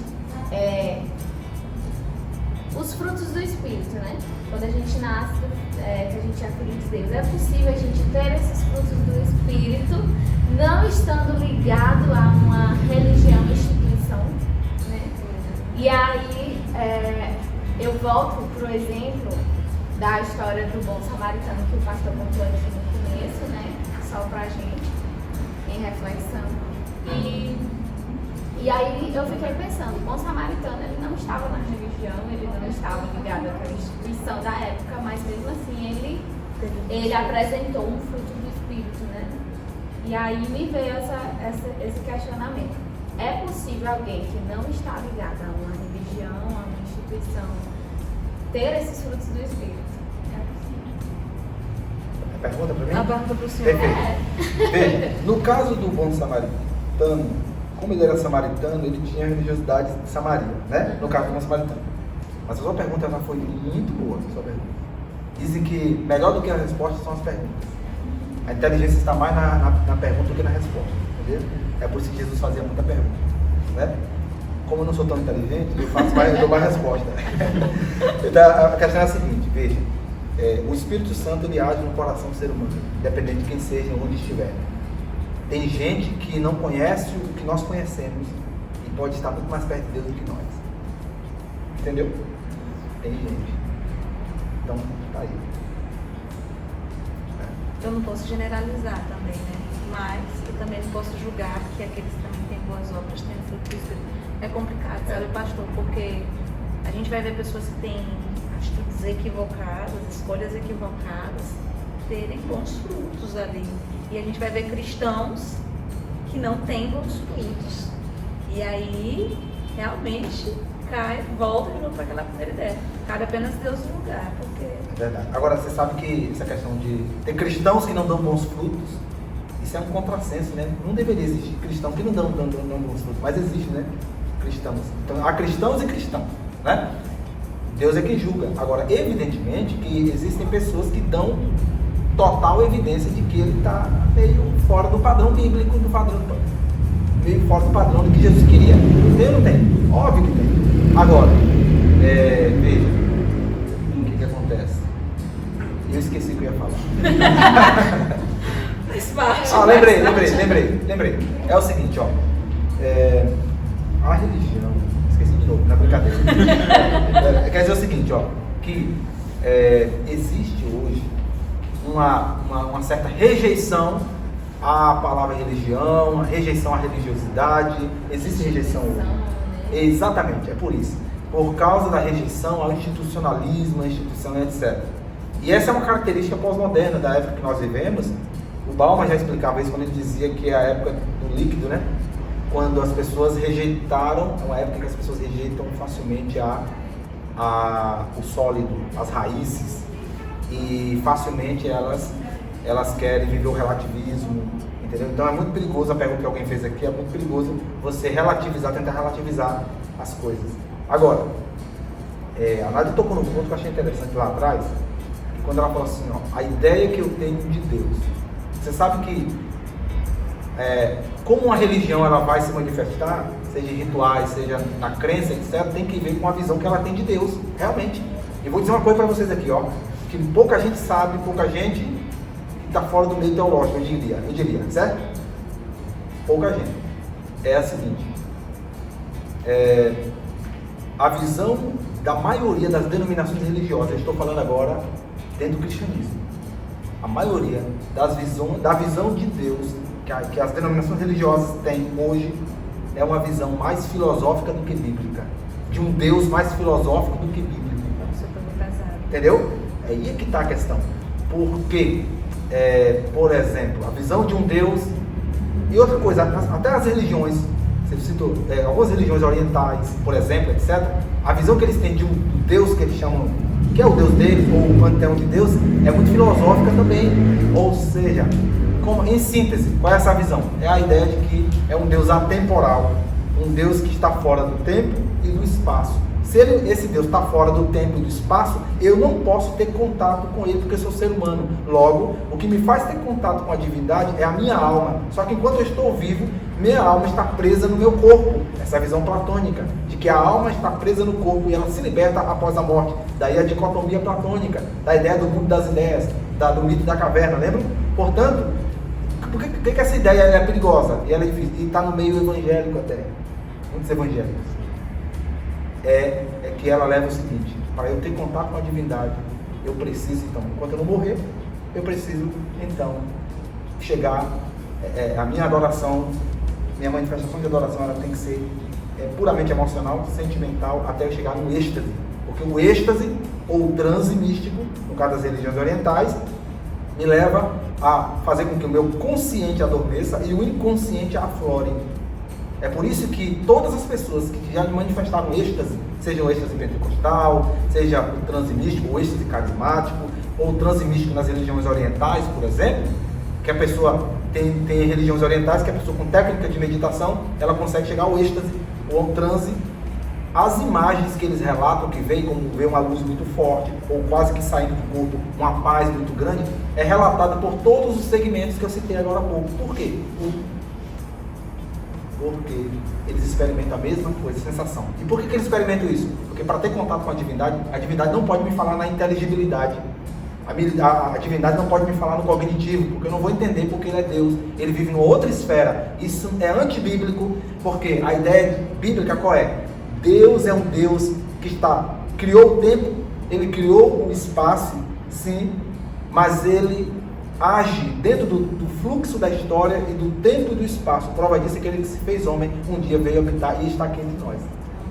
os frutos do Espírito, né? Quando a gente nasce, que a gente é filho de Deus, é possível a gente ter esses frutos do Espírito não estando ligado a uma religião, instituição, né? E aí, eu volto pro exemplo da história do bom samaritano que o pastor contou aqui no começo, né? Só pra gente, em reflexão. E aí eu fiquei pensando, o bom samaritano ele não estava na religião, ele não estava ligado àquela instituição da época, mas mesmo assim ele apresentou um fruto do Espírito, né? E aí me veio esse questionamento. É possível alguém que não está ligado a uma religião, a uma instituição, ter esses frutos do Espírito? É possível. Pergunta para mim? A pergunta para o senhor. Perfeito. Veja, no caso do bom samaritano, como ele era samaritano, ele tinha a religiosidade de Samaria, né? No caso do bom samaritano. Mas a sua pergunta ela foi muito boa, a sua pergunta. Dizem que melhor do que a resposta são as perguntas. A inteligência está mais na pergunta do que na resposta, entendeu? É por isso que Jesus fazia muita pergunta, né? Como eu não sou tão inteligente, eu dou mais resposta. Então, a questão é a seguinte, veja. O Espírito Santo ele age no coração do ser humano, independente de quem seja, onde estiver. Tem gente que não conhece o que nós conhecemos e pode estar muito mais perto de Deus do que nós. Entendeu? Tem gente. Então, tá aí. Eu não posso generalizar também, né? Mas eu também não posso julgar que aqueles que também têm boas obras têm fruto do Espírito. É complicado, sabe, pastor? Porque a gente vai ver pessoas que têm atitudes equivocadas, escolhas equivocadas, terem bons frutos ali. E a gente vai ver cristãos que não têm bons frutos. E aí, realmente, volta de novo para aquela primeira ideia. Cabe apenas Deus julgar, porque... É verdade. Agora, você sabe que essa questão de ter cristãos que não dão bons frutos, isso é um contrassenso, né? Não deveria existir cristão que não dão bons frutos, mas existe, né? Cristãos. Então, há cristãos e cristãos, né? Deus é quem julga. Agora, evidentemente que existem pessoas que dão total evidência de que ele está meio fora do padrão bíblico, meio fora do padrão do que Jesus queria. Tem ou não tem? Óbvio que tem. Agora, veja, o que acontece? Eu esqueci o que eu ia falar. Lembrei. É o seguinte, ó. A religião, esqueci de novo, não é brincadeira. Quer dizer o seguinte, ó, que existe hoje uma certa rejeição à palavra religião, a rejeição à religiosidade, existe rejeição hoje. Exatamente, é por isso. Por causa da rejeição ao institucionalismo, à instituição, etc. E essa é uma característica pós-moderna da época que nós vivemos. O Bauman já explicava isso quando ele dizia que é a época do líquido, né? Quando as pessoas rejeitaram, é uma época que as pessoas rejeitam facilmente o sólido, as raízes, e facilmente elas querem viver o relativismo, entendeu? Então é muito perigoso, a pergunta que alguém fez aqui, é muito perigoso você tentar relativizar as coisas. Agora, a Nádia tocou num ponto que eu achei interessante lá atrás, quando ela falou assim, ó, a ideia que eu tenho de Deus. Você sabe que como uma religião ela vai se manifestar, seja em rituais, seja na crença, etc., tem que ver com a visão que ela tem de Deus, realmente. E vou dizer uma coisa para vocês aqui, ó, que pouca gente sabe, pouca gente está fora do meio teológico, eu diria, certo? Pouca gente. É a seguinte, a visão da maioria das denominações religiosas, eu estou falando agora dentro do cristianismo, a maioria da visão de Deus que as denominações religiosas têm hoje é uma visão mais filosófica do que bíblica, de um Deus mais filosófico do que bíblico. Entendeu? É aí que está a questão. Porque, por exemplo, a visão de um Deus e outra coisa, até as religiões, você citou, algumas religiões orientais, por exemplo, etc., a visão que eles têm de um Deus que eles chamam, que é o Deus deles, ou o panteão de Deus, é muito filosófica também. Ou seja, em síntese, qual é essa visão? É a ideia de que é um Deus atemporal, um Deus que está fora do tempo e do espaço. Se esse Deus está fora do tempo e do espaço, eu não posso ter contato com ele porque eu sou ser humano. Logo, o que me faz ter contato com a divindade é a minha alma. Só que enquanto eu estou vivo, minha alma está presa no meu corpo. Essa visão platônica, de que a alma está presa no corpo e ela se liberta após a morte. Daí a dicotomia platônica, da ideia do mundo das ideias, do mito da caverna, lembra? Portanto, por que essa ideia é perigosa? E ela é difícil, e está no meio evangélico até. Muitos evangélicos. É que ela leva o seguinte: para eu ter contato com a divindade, eu preciso, então, enquanto eu não morrer, eu preciso, então, chegar, a minha adoração, minha manifestação de adoração, ela tem que ser puramente emocional, sentimental, até eu chegar no êxtase. Porque o êxtase, ou o transe místico, no caso das religiões orientais, me leva a fazer com que o meu consciente adormeça e o inconsciente aflore. É por isso que todas as pessoas que já manifestaram êxtase, seja o êxtase pentecostal, seja o transe místico, o êxtase carismático, ou o transe místico nas religiões orientais, por exemplo, que a pessoa tem religiões orientais que a pessoa com técnica de meditação, ela consegue chegar ao êxtase ou ao transe. As imagens que eles relatam, que veem como ver uma luz muito forte, ou quase que saindo do corpo, uma paz muito grande, é relatada por todos os segmentos que eu citei agora há pouco. Por quê? Porque eles experimentam a mesma coisa, sensação. E por que eles experimentam isso? Porque para ter contato com a divindade não pode me falar na inteligibilidade. A divindade não pode me falar no cognitivo, porque eu não vou entender porque ele é Deus. Ele vive numa outra esfera. Isso é antibíblico, porque a ideia bíblica qual é? Deus é um Deus que criou o tempo, ele criou o espaço, sim, mas ele age dentro do fluxo da história e do tempo e do espaço. Prova disso é que ele que se fez homem, um dia veio habitar e está aqui entre nós.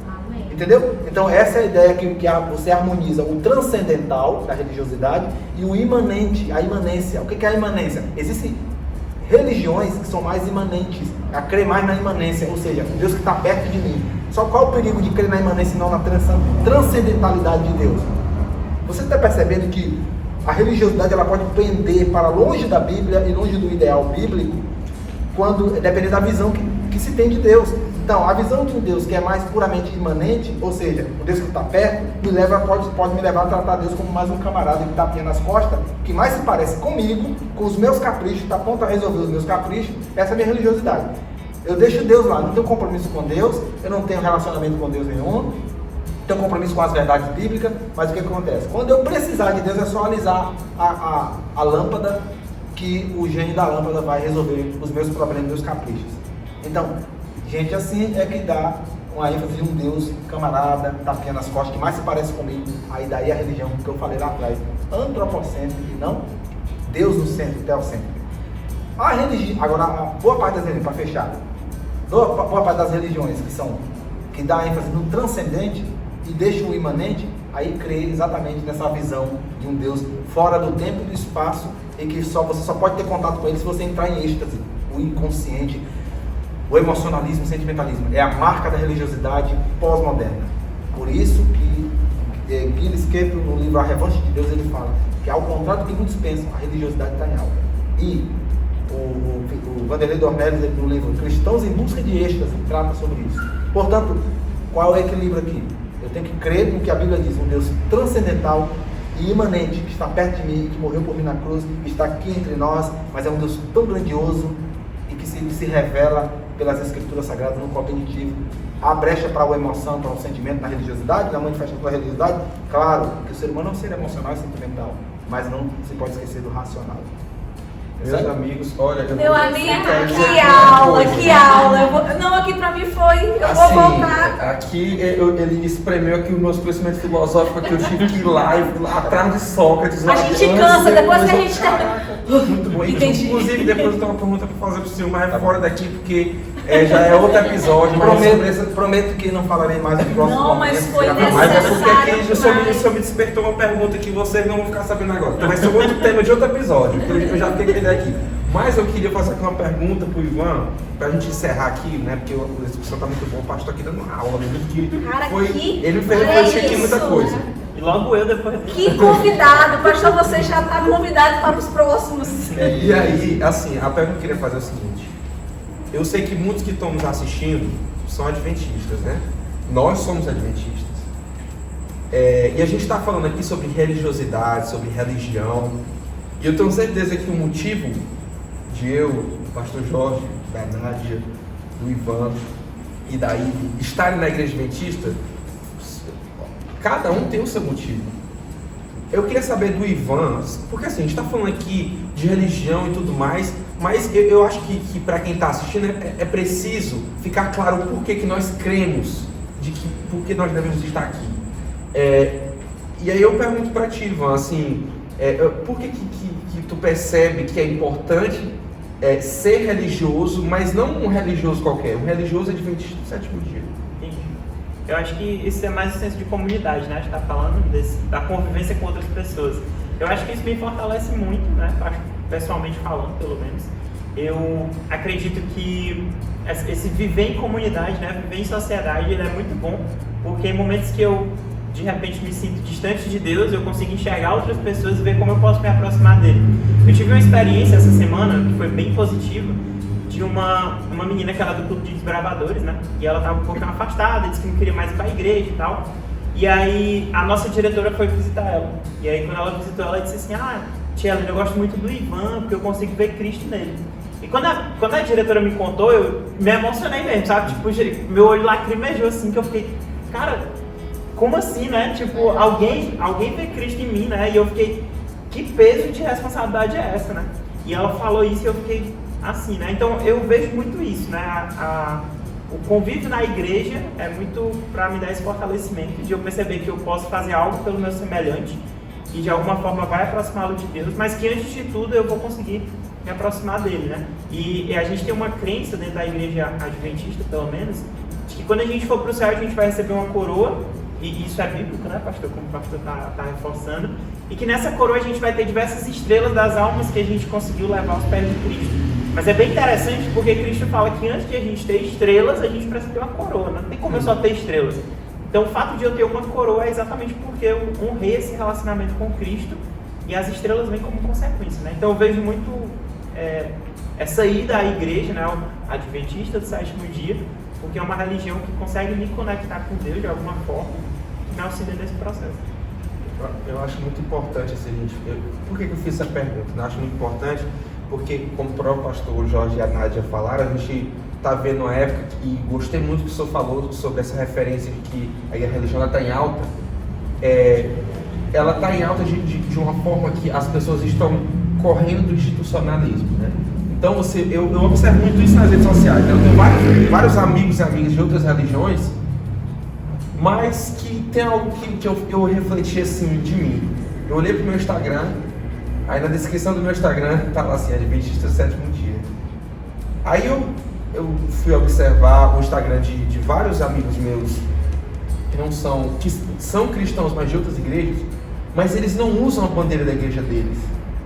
Amém. Entendeu? Então essa é a ideia que você harmoniza o transcendental da religiosidade e o imanente, a imanência. O que é a imanência? Existem religiões que são mais imanentes, a crer mais na imanência, ou seja, um Deus que está perto de mim. Só qual o perigo de crer na imanência e não na transcendentalidade de Deus? Você está percebendo que a religiosidade ela pode pender para longe da Bíblia e longe do ideal bíblico, dependendo da visão que se tem de Deus. Então, a visão de um Deus que é mais puramente imanente, ou seja, o Deus que está perto, pode me levar a tratar Deus como mais um camarada que tapinha nas costas, que mais se parece comigo, com os meus caprichos, está pronto a resolver os meus caprichos. Essa é a minha religiosidade. Eu deixo Deus lá, não tenho compromisso com Deus, eu não tenho relacionamento com Deus nenhum, tenho compromisso com as verdades bíblicas, mas o que acontece? Quando eu precisar de Deus, é só alisar a lâmpada, que o gênio da lâmpada vai resolver os meus problemas, meus caprichos. Então, gente assim é que dá uma ênfase de um Deus camarada, tapinha nas costas, que mais se parece comigo. Aí daí a religião que eu falei lá atrás, antropocêntrica e não Deus no centro, teocêntrico. A religião, agora a boa parte das religiões, para fechar, boa parte das religiões que dá ênfase no transcendente e deixa o imanente, aí crê exatamente nessa visão de um Deus fora do tempo e do espaço e que você só pode ter contato com ele se você entrar em êxtase, o inconsciente, o emocionalismo, o sentimentalismo. É a marca da religiosidade pós-moderna. Por isso que Gilles Kepler, no livro A Revanche de Deus, ele fala que, ao contrário do que muitos pensam, a religiosidade está em alta. E o Vanderlei Dornelles, no livro Cristãos em Busca de Êxtase, trata sobre isso. Portanto, qual é o equilíbrio aqui? Eu tenho que crer no que a Bíblia diz, um Deus transcendental e imanente, que está perto de mim, que morreu por mim na cruz, está aqui entre nós, mas é um Deus tão grandioso e que se revela pelas Escrituras Sagradas no cognitivo. Há brecha para a emoção, para o sentimento na religiosidade, na manifestação da religiosidade? Claro, que o ser humano é um ser emocional e sentimental, mas não se pode esquecer do racional. Meus amigos, olha... Meu amigo, que aula, que aula. Não, aqui pra mim foi, eu assim, vou voltar. Aqui ele espremeu aqui o nosso conhecimento filosófico, que eu tive que ir lá atrás de Sócrates. A gente cansa, depois que a gente Muito bom. Entendi. Inclusive, depois eu tenho uma pergunta para fazer pro senhor, mas é fora daqui, porque já é outro episódio. Prometo que não falarei mais no próximo Não, mas momento. foi Mas é porque aqui necessário o senhor me despertou uma pergunta que vocês não vão ficar sabendo agora. Então vai ser outro tema de outro episódio. Eu já fiquei com a ideia aqui. Mas eu queria fazer aqui uma pergunta pro Ivan, pra gente encerrar aqui, né? Porque a discussão tá muito boa, o pastor aqui dando aula, né? Cara, Ele me fez refletir aqui muita coisa. E logo eu depois. Que convidado, pastor, você já está convidado para os próximos. E aí, assim, a pergunta que eu queria fazer é o seguinte: eu sei que muitos que estão nos assistindo são adventistas, né? Nós somos adventistas. E a gente está falando aqui sobre religiosidade, sobre religião. E eu tenho certeza que o motivo de eu, o pastor Jorge, da Nádia, do Ivan e da Ivy estarem na igreja adventista, cada um tem o seu motivo. Eu queria saber do Ivan, porque assim, a gente está falando aqui de religião e tudo mais, mas eu acho que para quem está assistindo é preciso ficar claro o porquê que nós cremos, por que nós devemos estar aqui. E aí eu pergunto para ti, Ivan, assim, por que tu percebe que é importante ser religioso, mas não um religioso qualquer, um religioso adventista do sétimo dia? Entendi. Eu acho que isso é mais o senso de comunidade, né? A gente está falando da convivência com outras pessoas. Eu acho que isso me fortalece muito, né? Pessoalmente falando, pelo menos. Eu acredito que esse viver em comunidade, né? Viver em sociedade, ele é muito bom, porque em momentos que eu de repente me sinto distante de Deus, eu consigo enxergar outras pessoas e ver como eu posso me aproximar dele. Eu tive uma experiência essa semana que foi bem positiva, de uma menina que era do clube de desbravadores, né? E ela estava um pouquinho afastada, disse que não queria mais ir para a igreja e tal. E aí a nossa diretora foi visitar ela. E aí quando ela visitou, ela disse assim: tia Helena, eu gosto muito do Ivan, porque eu consigo ver Cristo nele. E quando a diretora me contou, eu me emocionei mesmo, sabe? Tipo, meu olho lacrimejou assim, que eu fiquei, cara, como assim, né? Tipo, alguém vê Cristo em mim, né? E eu fiquei, que peso de responsabilidade é essa, né? E ela falou isso e eu fiquei assim, né? Então eu vejo muito isso, né? O convívio na igreja é muito para me dar esse fortalecimento de eu perceber que eu posso fazer algo pelo meu semelhante e de alguma forma vai aproximá-lo de Deus, mas que antes de tudo eu vou conseguir me aproximar dele, né? E a gente tem uma crença dentro da igreja adventista, pelo menos, de que quando a gente for para o céu a gente vai receber uma coroa, e isso é bíblico, né, pastor? Como o pastor está reforçando, e que nessa coroa a gente vai ter diversas estrelas das almas que a gente conseguiu levar aos pés de Cristo. Mas é bem interessante porque Cristo fala que antes de a gente ter estrelas, a gente precisa ter uma coroa, não tem como eu só ter estrelas. Então o fato de eu ter uma coroa é exatamente porque eu honrei esse relacionamento com Cristo e as estrelas vêm como consequência, né? Então eu vejo muito essa ida à igreja, né, adventista do sétimo dia, porque é uma religião que consegue me conectar com Deus de alguma forma e me auxilia nesse processo. Eu acho muito importante esse gente. Por que eu fiz essa pergunta? Eu acho muito importante porque, como o próprio pastor Jorge e a Nádia falaram, a gente está vendo uma época e gostei muito que o senhor falou sobre essa referência de que a religião está em alta. Ela está em alta de uma forma que as pessoas estão correndo do institucionalismo, né? Então eu observo muito isso nas redes sociais, né? Eu tenho vários amigos e amigas de outras religiões, mas que tem algo que eu refleti assim de mim. Eu olhei pro meu Instagram, aí na descrição do meu Instagram estava assim, Adventista do sétimo dia. Aí eu fui observar o Instagram de vários amigos meus que são cristãos, mas de outras igrejas, mas eles não usam a bandeira da igreja deles.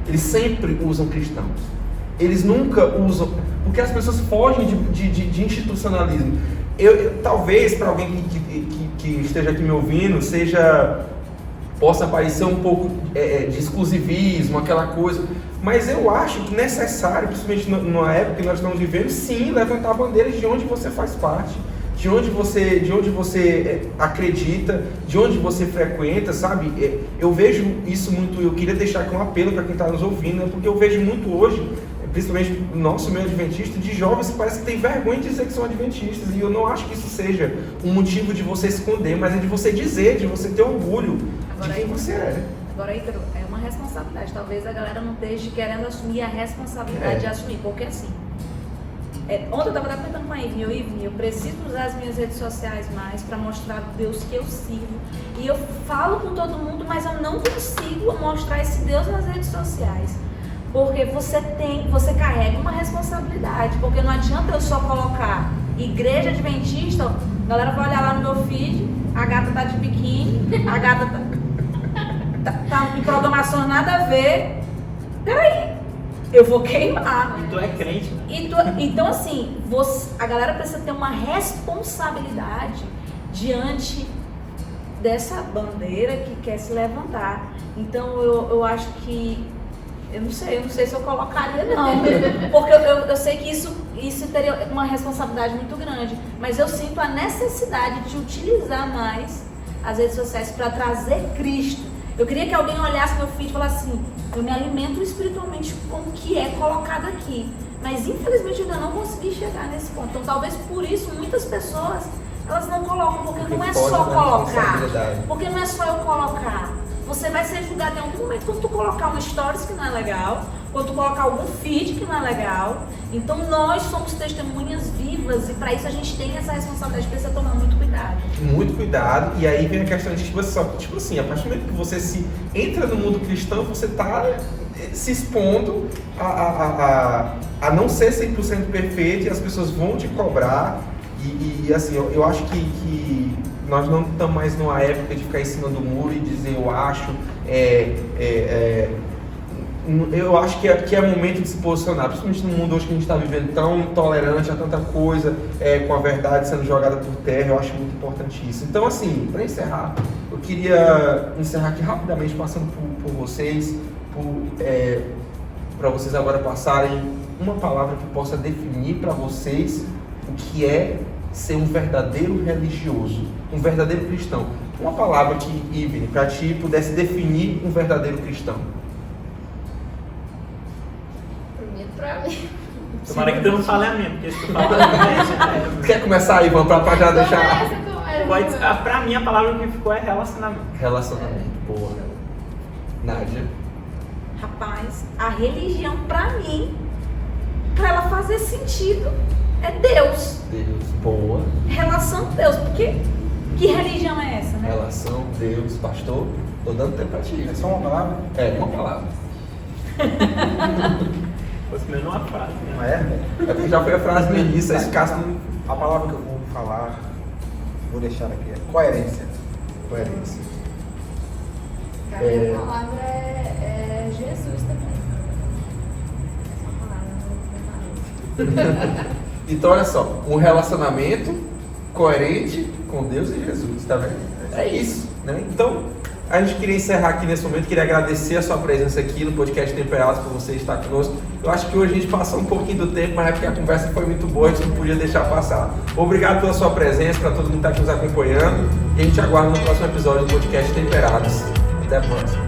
Eles sempre usam cristãos. Eles nunca usam, porque as pessoas fogem de institucionalismo. Talvez para alguém que esteja aqui me ouvindo, possa parecer um pouco de exclusivismo, aquela coisa, mas eu acho que necessário, principalmente na época que nós estamos vivendo, sim, levantar bandeiras de onde você faz parte, de onde você acredita, de onde você frequenta, sabe? Eu vejo isso muito, eu queria deixar aqui um apelo para quem está nos ouvindo, né? Porque eu vejo muito hoje, principalmente no nosso meio adventista, de jovens que parece que tem vergonha de dizer que são adventistas, e eu não acho que isso seja um motivo de você esconder, mas é de você dizer, de você ter orgulho de quem você é. Agora, Ícaro, é uma responsabilidade, talvez a galera não esteja querendo assumir a responsabilidade de assumir, porque assim, ontem eu estava comentando com a Ivni, eu preciso usar as minhas redes sociais mais para mostrar o Deus que eu sirvo, e eu falo com todo mundo, mas eu não consigo mostrar esse Deus nas redes sociais. Porque você carrega uma responsabilidade, porque não adianta eu só colocar igreja adventista, a galera vai olhar lá no meu feed, a gata tá de biquíni, a gata tá em programação nada a ver, peraí, eu vou queimar. E tu é crente. Então assim, a galera precisa ter uma responsabilidade diante dessa bandeira que quer se levantar. Então eu acho que eu não sei se eu colocaria não, porque eu sei que isso teria uma responsabilidade muito grande, mas eu sinto a necessidade de utilizar mais as redes sociais para trazer Cristo. Eu queria que alguém olhasse meu feed e falasse assim, eu me alimento espiritualmente com o que é colocado aqui, mas infelizmente eu ainda não consegui chegar nesse ponto. Então talvez por isso muitas pessoas elas não colocam, porque não é só colocar, porque não é só eu colocar. Você vai ser julgado em algum momento quando tu colocar uma stories que não é legal, quando tu colocar algum feed que não é legal. Então nós somos testemunhas vivas e para isso a gente tem essa responsabilidade, precisa tomar muito cuidado. Muito cuidado, e aí vem a questão de tipo assim, a partir do momento que você se entra no mundo cristão, você está se expondo a não ser 100% perfeito e as pessoas vão te cobrar. E assim, eu acho que nós não estamos mais numa época de ficar em cima do muro e dizer eu acho, eu acho que é momento de se posicionar, principalmente no mundo hoje que a gente está vivendo tão intolerante a tanta coisa, com a verdade sendo jogada por terra. Eu acho muito importante isso. Então assim, para encerrar, eu queria encerrar aqui rapidamente passando por vocês, para vocês agora passarem uma palavra que possa definir para vocês o que é ser um verdadeiro religioso, um verdadeiro cristão. Uma palavra que, Ivne, para ti pudesse definir um verdadeiro cristão. Primeiro pra mim. Tomara que tu não fale a minha, porque se tu fala a minha, Quer começar, Ivan, para já deixar... Começa. pra mim a palavra que ficou é relacionamento. Relacionamento, boa. Nádia. Rapaz, a religião pra mim, pra ela fazer sentido, é Deus. Deus, boa. Relação com Deus, porque que religião é essa, né? Relação, Deus, pastor. Tô dando tempo pra ti. É só uma palavra? Uma palavra. Fosse mesmo uma frase, né? Não é? É porque já foi a frase no início, aí esse caso não... A palavra que eu vou falar, vou deixar aqui, é coerência. Coerência. A minha palavra é Jesus também. Essa palavra não. Então, olha só, um relacionamento coerente com Deus e Jesus, tá vendo? É isso, né? Então, a gente queria encerrar aqui nesse momento, queria agradecer a sua presença aqui no podcast Temperados, por você estar conosco. Eu acho que hoje a gente passou um pouquinho do tempo, mas é porque a conversa foi muito boa, a gente não podia deixar passar. Obrigado pela sua presença, para todo mundo que está aqui nos acompanhando, e a gente aguarda no próximo episódio do podcast Temperados. Até a próxima.